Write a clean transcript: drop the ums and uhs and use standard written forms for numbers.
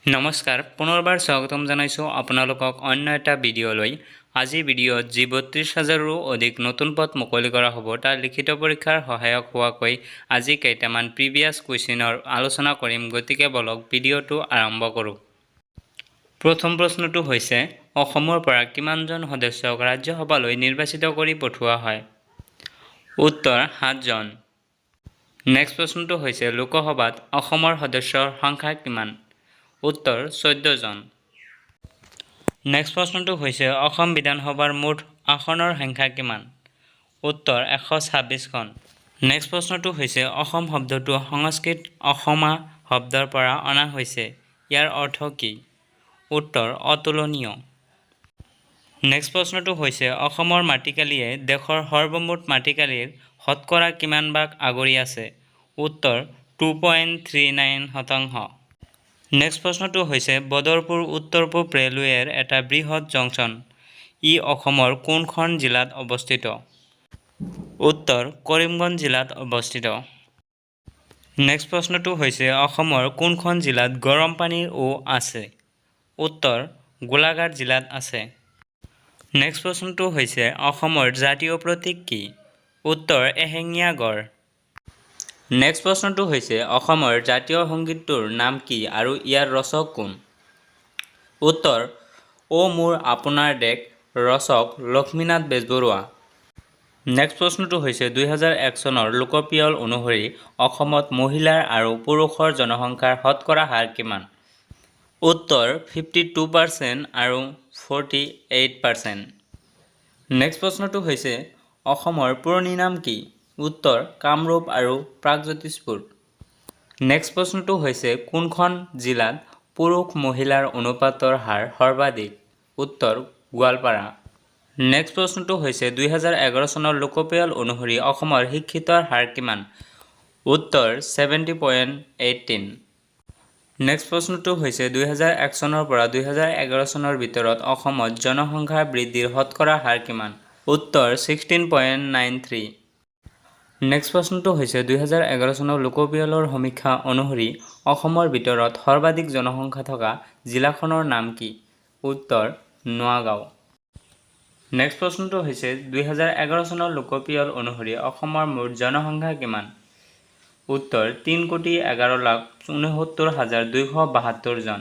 নমস্কাৰ পুনৰবাৰ স্বাগতম জনাইছো আপোনালোকক অন্য এটা ভিডিঅ'লৈ। আজি ভিডিঅ'ত যি ৩২,০০০ৰো অধিক নতুন পদ মুকলি কৰা হ'ব তাৰ লিখিত পৰীক্ষাৰ সহায়ক হোৱাকৈ আজি কেইটামান প্ৰিভিয়াছ কুৱেশ্যনৰ আলোচনা কৰিম। গতিকে বলক ভিডিঅ'টো আৰম্ভ কৰোঁ। প্ৰথম প্ৰশ্নটো হৈছে অসমৰ পৰা কিমানজন সদস্যক ৰাজ্যসভালৈ নিৰ্বাচিত কৰি পঠোৱা হয়? উত্তৰ ৭ জন। নেক্সট প্ৰশ্নটো হৈছে লোকসভাত অসমৰ সদস্যৰ সংখ্যা কিমান? উত্তৰ 14 জন। নেক্সট প্ৰশ্নটো হৈছে অসম বিধানসভাৰ মুঠ আসনৰ সংখ্যা কিমান? উত্তৰ 126খন। নেক্সট প্ৰশ্নটো হৈছে অসম শব্দটো সংস্কৃত অসমা শব্দৰ পৰা অনা হৈছে। ইয়াৰ অৰ্থ কি? উত্তৰ অতুলনীয়। নেক্সট প্ৰশ্নটো হৈছে অসমৰ মাটিকালিয়ে দেশৰ সৰ্বমুঠ মাটিকালিৰ শতকৰা কিমান ভাগ আগুৰি আছে? উত্তৰ 2.39%। নেক্সট প্ৰশ্নটো হৈছে বদৰপুৰ উত্তৰ-পূব ৰেলৱেৰ এটা বৃহৎ জংচন। ই অসমৰ কোনখন জিলাত অৱস্থিত? উত্তৰ কৰিমগঞ্জ জিলাত অৱস্থিত। নেক্সট প্ৰশ্নটো হৈছে অসমৰ কোনখন জিলাত গৰম পানীৰ ও আছে? উত্তৰ গোলাঘাট জিলাত আছে। নেক্সট প্ৰশ্নটো হৈছে অসমৰ জাতীয় প্ৰতীক কি? উত্তৰ এশিঙীয়া গড়। নেক্সট প্ৰশ্নটো হৈছে অসমৰ জাতীয় সংগীতটোৰ নাম কি আৰু ইয়াৰ ৰচক কোন? উত্তৰ অ মোৰ আপোনাৰ দেশ, ৰচক লক্ষ্মীনাথ বেজবৰুৱা। নেক্সট প্ৰশ্নটো হৈছে ২০০১ চনৰ লোকপিয়ল অনুসৰি অসমত মহিলাৰ আৰু পুৰুষৰ জনসংখ্যাৰ শতকৰা হাৰ কিমান? উত্তৰ 52% আৰু 48%। নেক্সট প্ৰশ্নটো হৈছে অসমৰ পুৰণি নাম কি? উত্তৰ কামৰূপ আৰু প্ৰাগজ্যোতিষপুৰ। নেক্সট প্ৰশ্নটো হৈছে কোনখন জিলাত পুৰুষ-মহিলাৰ অনুপাতৰ হাৰ সৰ্বাধিক? উত্তৰ গোৱালপাৰা। নেক্সট প্ৰশ্নটো হৈছে ২০১১ চনৰ লোকপিয়ল অনুসৰি অসমৰ শিক্ষিতৰ হাৰ কিমান? উত্তৰ 70.18। নেক্সট প্ৰশ্নটো হৈছে ২০০১ চনৰ পৰা ২০১১ চনৰ ভিতৰত অসমত জনসংখ্যা বৃদ্ধিৰ শতকৰা হাৰ কিমান? উত্তৰ 16.93। নেক্সট প্ৰশ্নটো হৈছে ২০১১ চনৰ লোকপিয়লৰ সমীক্ষা অনুসৰি অসমৰ ভিতৰত সৰ্বাধিক জনসংখ্যা থকা জিলাখনৰ নাম কি? উত্তৰ নোয়াগাঁও। নেক্সট প্ৰশ্নটো হৈছে ২০১১ চনৰ লোকপিয়ল অনুসৰি অসমৰ মুঠ জনসংখ্যা কিমান? উত্তৰ 3,11,69,272 জন।